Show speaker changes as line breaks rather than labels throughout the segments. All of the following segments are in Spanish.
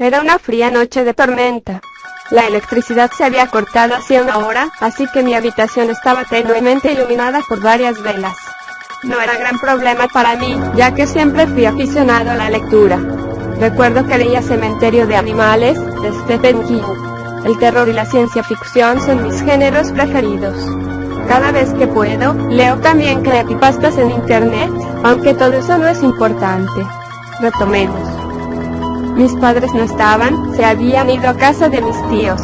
Era una fría noche de tormenta. La electricidad se había cortado hacía una hora, así que mi habitación estaba tenuemente iluminada por varias velas. No era gran problema para mí, ya que siempre fui aficionado a la lectura. Recuerdo que leía Cementerio de Animales, de Stephen King. El terror y la ciencia ficción son mis géneros preferidos. Cada vez que puedo, leo también creepypastas en internet, aunque todo eso no es importante. Retomemos. Mis padres no estaban, se habían ido a casa de mis tíos.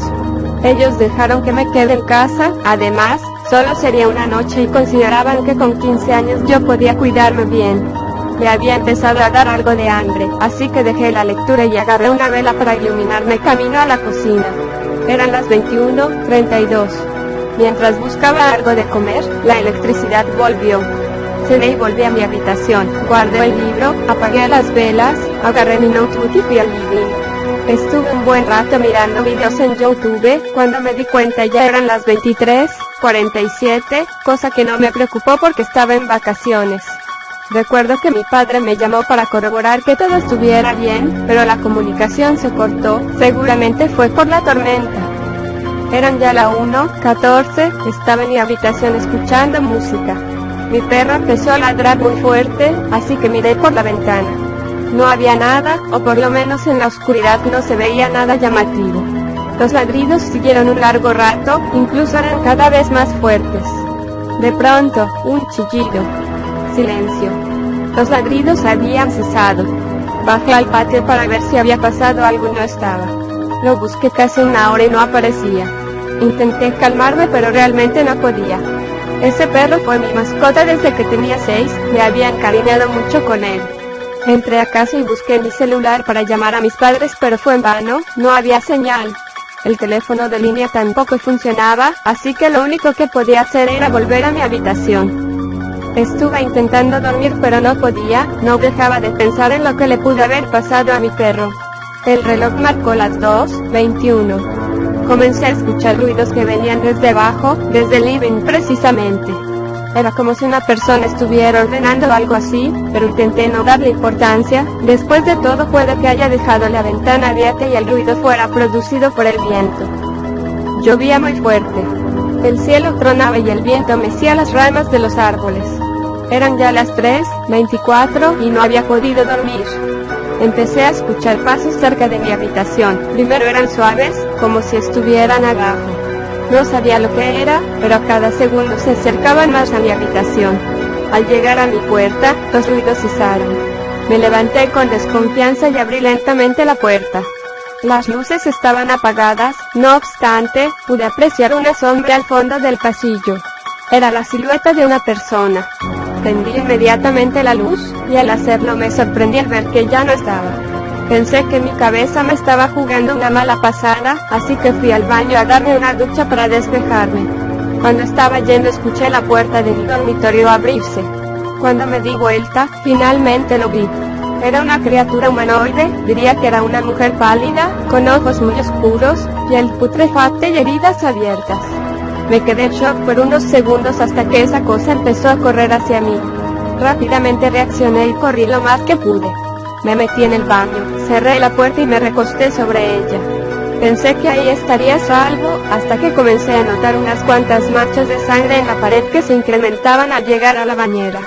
Ellos dejaron que me quede en casa, además, solo sería una noche y consideraban que con 15 años yo podía cuidarme bien. Me había empezado a dar algo de hambre, así que dejé la lectura y agarré una vela para iluminarme camino a la cocina. Eran las 21:32. Mientras buscaba algo de comer, la electricidad volvió. Cené y volví a mi habitación, guardé el libro, apagué las velas, agarré mi notebook y fui al living. Estuve un buen rato mirando videos en YouTube, cuando me di cuenta ya eran las 23:47, cosa que no me preocupó porque estaba en vacaciones. Recuerdo que mi padre me llamó para corroborar que todo estuviera bien, pero la comunicación se cortó, seguramente fue por la tormenta. Eran ya la 1:14, estaba en mi habitación escuchando música. Mi perro empezó a ladrar muy fuerte, así que miré por la ventana. No había nada, o por lo menos en la oscuridad no se veía nada llamativo. Los ladridos siguieron un largo rato, incluso eran cada vez más fuertes. De pronto, un chillido. Silencio. Los ladridos habían cesado. Bajé al patio para ver si había pasado algo y no estaba. Lo busqué casi una hora y no aparecía. Intenté calmarme pero realmente no podía. Ese perro fue mi mascota desde que tenía 6, me había encariñado mucho con él. Entré a casa y busqué mi celular para llamar a mis padres pero fue en vano, no había señal. El teléfono de línea tampoco funcionaba, así que lo único que podía hacer era volver a mi habitación. Estuve intentando dormir pero no podía, no dejaba de pensar en lo que le pudo haber pasado a mi perro. El reloj marcó las 2:21. Comencé a escuchar ruidos que venían desde abajo, desde el living precisamente. Era como si una persona estuviera ordenando algo así, pero intenté no darle importancia. Después de todo puede que haya dejado la ventana abierta y el ruido fuera producido por el viento. Llovía muy fuerte. El cielo tronaba y el viento mecía las ramas de los árboles. Eran ya las 3:24 y no había podido dormir. Empecé a escuchar pasos cerca de mi habitación. Primero eran suaves, como si estuvieran abajo. No sabía lo que era, pero a cada segundo se acercaban más a mi habitación. Al llegar a mi puerta, los ruidos cesaron. Me levanté con desconfianza y abrí lentamente la puerta. Las luces estaban apagadas, no obstante, pude apreciar una sombra al fondo del pasillo. Era la silueta de una persona. Prendí inmediatamente la luz, y al hacerlo me sorprendí al ver que ya no estaba. Pensé que mi cabeza me estaba jugando una mala pasada, así que fui al baño a darme una ducha para despejarme. Cuando estaba yendo escuché la puerta de mi dormitorio abrirse. Cuando me di vuelta, finalmente lo vi. Era una criatura humanoide, diría que era una mujer pálida, con ojos muy oscuros, piel putrefacta y heridas abiertas. Me quedé en shock por unos segundos hasta que esa cosa empezó a correr hacia mí. Rápidamente reaccioné y corrí lo más que pude. Me metí en el baño, cerré la puerta y me recosté sobre ella. Pensé que ahí estaría a salvo, hasta que comencé a notar unas cuantas manchas de sangre en la pared que se incrementaban al llegar a la bañera.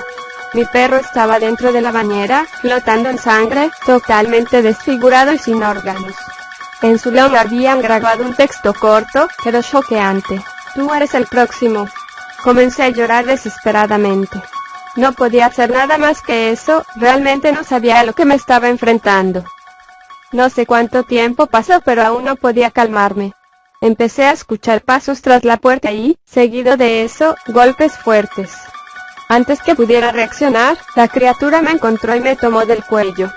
Mi perro estaba dentro de la bañera, flotando en sangre, totalmente desfigurado y sin órganos. En su lomo habían grabado un texto corto, pero choqueante. Tú eres el próximo. Comencé a llorar desesperadamente. No podía hacer nada más que eso, realmente no sabía a lo que me estaba enfrentando. No sé cuánto tiempo pasó pero aún no podía calmarme. Empecé a escuchar pasos tras la puerta y, seguido de eso, golpes fuertes. Antes que pudiera reaccionar, la criatura me encontró y me tomó del cuello.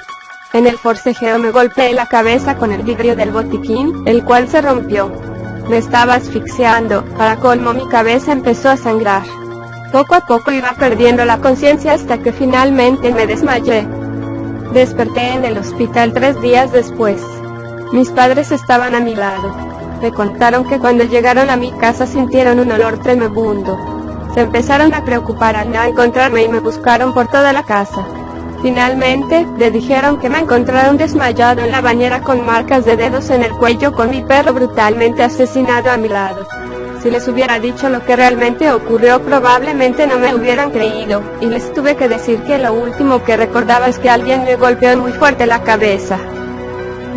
En el forcejeo me golpeé la cabeza con el vidrio del botiquín, el cual se rompió. Me estaba asfixiando, para colmo mi cabeza empezó a sangrar. Poco a poco iba perdiendo la conciencia hasta que finalmente me desmayé. Desperté en el hospital 3 días después. Mis padres estaban a mi lado. Me contaron que cuando llegaron a mi casa sintieron un olor tremebundo. Se empezaron a preocupar al no encontrarme y me buscaron por toda la casa. Finalmente, le dijeron que me encontraron desmayado en la bañera con marcas de dedos en el cuello con mi perro brutalmente asesinado a mi lado. Si les hubiera dicho lo que realmente ocurrió probablemente no me hubieran creído, y les tuve que decir que lo último que recordaba es que alguien me golpeó muy fuerte la cabeza.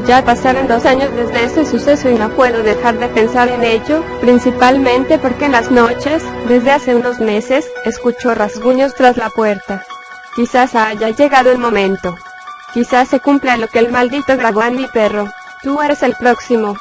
Ya pasaron 2 años desde ese suceso y no puedo dejar de pensar en ello, principalmente porque en las noches, desde hace unos meses, escucho rasguños tras la puerta. Quizás haya llegado el momento. Quizás se cumpla lo que el maldito grabó en mi perro. Tú eres el próximo.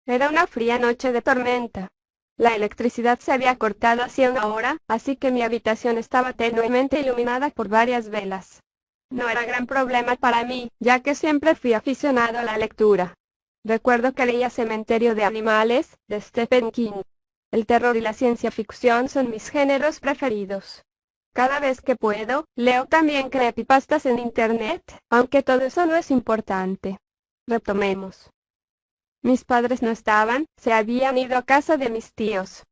Era una fría noche de tormenta. La electricidad se había cortado hacía una hora, así que mi habitación estaba tenuemente iluminada por varias velas. No era gran problema para mí, ya que siempre fui aficionado a la lectura. Recuerdo que leía Cementerio de Animales, de Stephen King. El terror y la ciencia ficción son mis géneros preferidos. Cada vez que puedo, leo también creepypastas en internet, aunque todo eso no es importante. Retomemos. Mis padres no estaban, se habían ido a casa de mis tíos.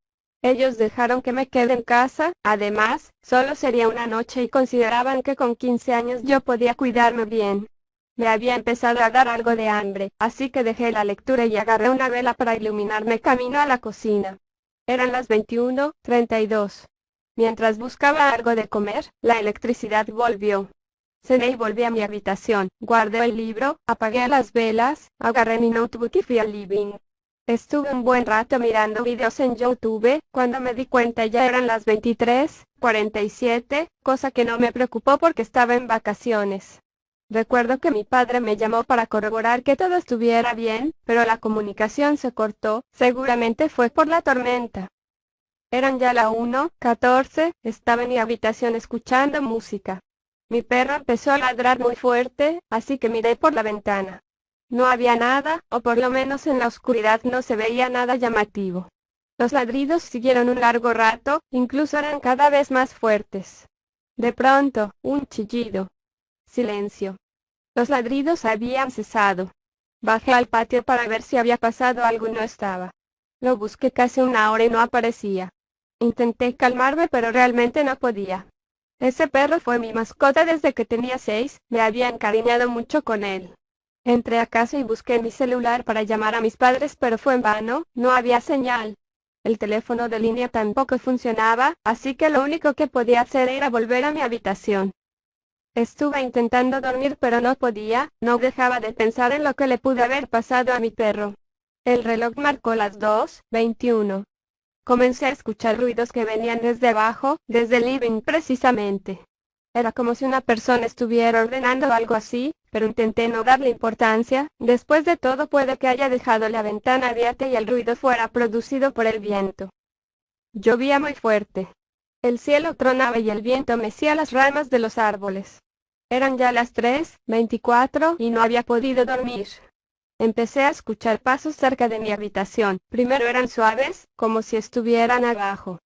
Ellos dejaron que me quede en casa, además, solo sería una noche y consideraban que con 15 años yo podía cuidarme bien. Me había empezado a dar algo de hambre, así que dejé la lectura y agarré una vela para iluminarme camino a la cocina. Eran las 21:32. Mientras buscaba algo de comer, la electricidad volvió. Cené y volví a mi habitación, guardé el libro, apagué las velas, agarré mi notebook y fui al living. Estuve un buen rato mirando videos en YouTube, cuando me di cuenta ya eran las 23:47, cosa que no me preocupó porque estaba en vacaciones. Recuerdo que mi padre me llamó para corroborar que todo estuviera bien, pero la comunicación se cortó, seguramente fue por la tormenta. Eran ya la 1:14, estaba en mi habitación escuchando música. Mi perro empezó a ladrar muy fuerte, así que miré por la ventana. No había nada, o por lo menos en la oscuridad no se veía nada llamativo. Los ladridos siguieron un largo rato, incluso eran cada vez más fuertes. De pronto, un chillido. Silencio. Los ladridos habían cesado. Bajé al patio para ver si había pasado algo y no estaba. Lo busqué casi una hora y no aparecía. Intenté calmarme pero realmente no podía. Ese perro fue mi mascota desde que tenía 6, me había encariñado mucho con él. Entré a casa y busqué mi celular para llamar a mis padres pero fue en vano, no había señal. El teléfono de línea tampoco funcionaba, así que lo único que podía hacer era volver a mi habitación. Estuve intentando dormir pero no podía, no dejaba de pensar en lo que le pudo haber pasado a mi perro. El reloj marcó las 2:21. Comencé a escuchar ruidos que venían desde abajo, desde el living precisamente. Era como si una persona estuviera ordenando algo así, pero intenté no darle importancia, después de todo puede que haya dejado la ventana abierta y el ruido fuera producido por el viento. Llovía muy fuerte. El cielo tronaba y el viento mecía las ramas de los árboles. Eran ya las 3:24 y no había podido dormir. Empecé a escuchar pasos cerca de mi habitación. Primero eran suaves, como si estuvieran abajo.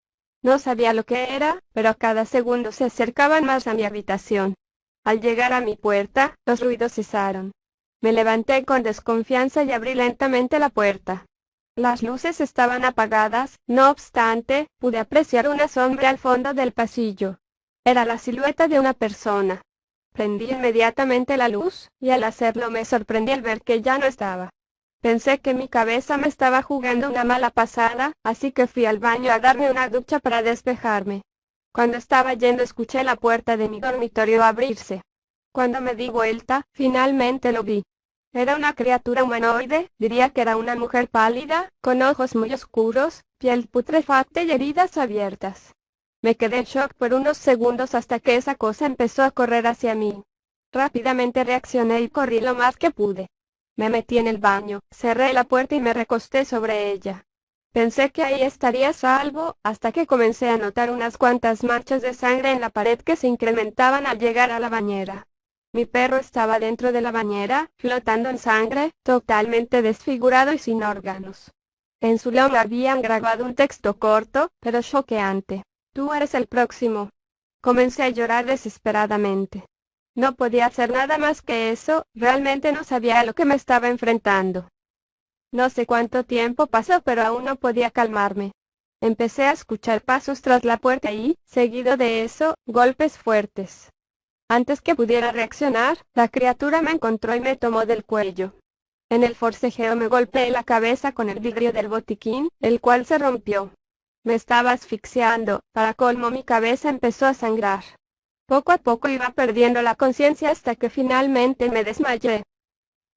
No sabía lo que era, pero a cada segundo se acercaban más a mi habitación. Al llegar a mi puerta, los ruidos cesaron. Me levanté con desconfianza y abrí lentamente la puerta. Las luces estaban apagadas, no obstante, pude apreciar una sombra al fondo del pasillo. Era la silueta de una persona. Prendí inmediatamente la luz, y al hacerlo me sorprendí al ver que ya no estaba. Pensé que mi cabeza me estaba jugando una mala pasada, así que fui al baño a darme una ducha para despejarme. Cuando estaba yendo escuché la puerta de mi dormitorio abrirse. Cuando me di vuelta, finalmente lo vi. Era una criatura humanoide, diría que era una mujer pálida, con ojos muy oscuros, piel putrefacta y heridas abiertas. Me quedé en shock por unos segundos hasta que esa cosa empezó a correr hacia mí. Rápidamente reaccioné y corrí lo más que pude. Me metí en el baño, cerré la puerta y me recosté sobre ella. Pensé que ahí estaría a salvo, hasta que comencé a notar unas cuantas manchas de sangre en la pared que se incrementaban al llegar a la bañera. Mi perro estaba dentro de la bañera, flotando en sangre, totalmente desfigurado y sin órganos. En su lomo habían grabado un texto corto, pero choqueante. Tú eres el próximo. Comencé a llorar desesperadamente. No podía hacer nada más que eso, realmente no sabía a lo que me estaba enfrentando. No sé cuánto tiempo pasó pero aún no podía calmarme. Empecé a escuchar pasos tras la puerta y, seguido de eso, golpes fuertes. Antes que pudiera reaccionar, la criatura me encontró y me tomó del cuello. En el forcejeo me golpeé la cabeza con el vidrio del botiquín, el cual se rompió. Me estaba asfixiando, para colmo mi cabeza empezó a sangrar. Poco a poco iba perdiendo la conciencia hasta que finalmente me desmayé.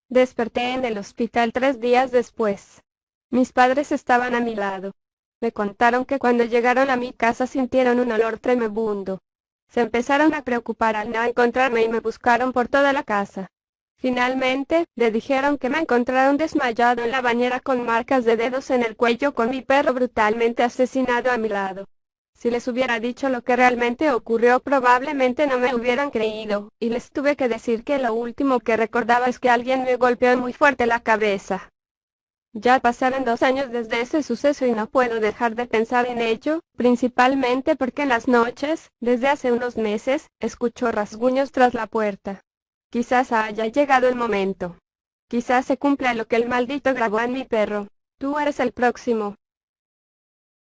Desperté en el hospital 3 días después. Mis padres estaban a mi lado. Me contaron que cuando llegaron a mi casa sintieron un olor tremebundo. Se empezaron a preocupar al no encontrarme y me buscaron por toda la casa. Finalmente, le dijeron que me encontraron desmayado en la bañera con marcas de dedos en el cuello con mi perro brutalmente asesinado a mi lado. Si les hubiera dicho lo que realmente ocurrió probablemente no me hubieran creído, y les tuve que decir que lo último que recordaba es que alguien me golpeó muy fuerte la cabeza. Ya pasaron 2 años desde ese suceso y no puedo dejar de pensar en ello, principalmente porque en las noches, desde hace unos meses, escucho rasguños tras la puerta. Quizás haya llegado el momento. Quizás se cumpla lo que el maldito grabó en mi perro. Tú eres el próximo.